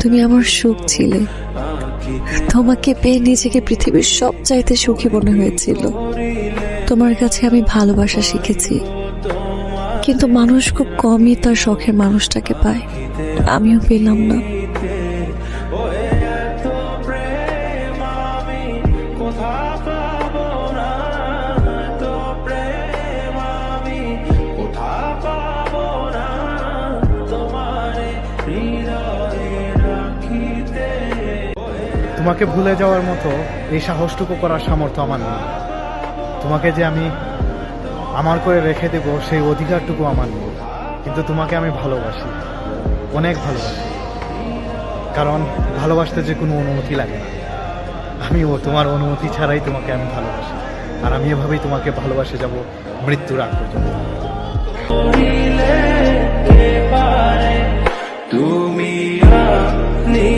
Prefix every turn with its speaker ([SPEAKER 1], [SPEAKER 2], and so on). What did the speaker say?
[SPEAKER 1] তুমি আমার সুখ ছিলে। তোমাকে পেয়ে নিজেকে পৃথিবীর সবচাইতে সুখী মনে হয়েছিল। তোমার কাছে আমি ভালোবাসা শিখেছি, কিন্তু মানুষ খুব কমই তার শখের মানুষটাকে পায়। আমিও পেলাম না।
[SPEAKER 2] তোমাকে ভুলে যাওয়ার মতো এই সাহসটুকু করার সামর্থ্য আমার নেই। তোমাকে যে আমি আমার করে রেখে দেব সেই অধিকারটুকু আমার নেই। কিন্তু তোমাকে আমি ভালোবাসি, অনেক ভালোবাসি। কারণ ভালোবাসতে যে কোনো অনুমতি লাগে না। আমিও তোমার অনুমতি ছাড়াই তোমাকে আমি ভালোবাসি, আর আমি এভাবেই তোমাকে ভালোবাসে যাব মৃত্যুর আগ পর্যন্ত।
[SPEAKER 3] তুমি